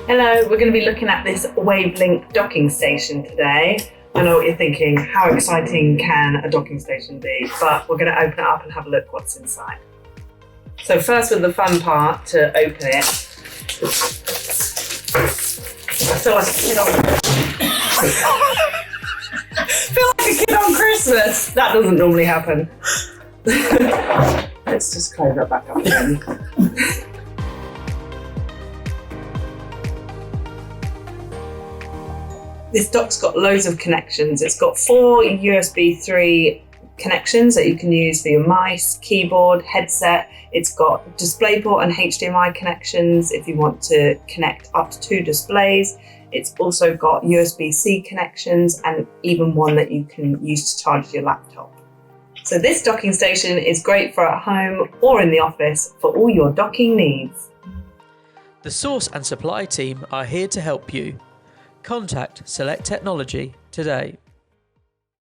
Hello, we're going to be looking at this Wavlink docking station today. I know what you're thinking, how exciting can a docking station be? But we're going to open it up and have a look what's inside. So first with the fun part, to open it. I feel like a kid on Christmas. That doesn't normally happen. Let's just close that back up again. This dock's got loads of connections. It's got 4 USB 3 connections that you can use for your mice, keyboard, headset. It's got DisplayPort and HDMI connections if you want to connect up to 2 displays. It's also got USB-C connections and even one that you can use to charge your laptop. So this docking station is great for at home or in the office for all your docking needs. The Source and Supply team are here to help you. Contact Select Technology today.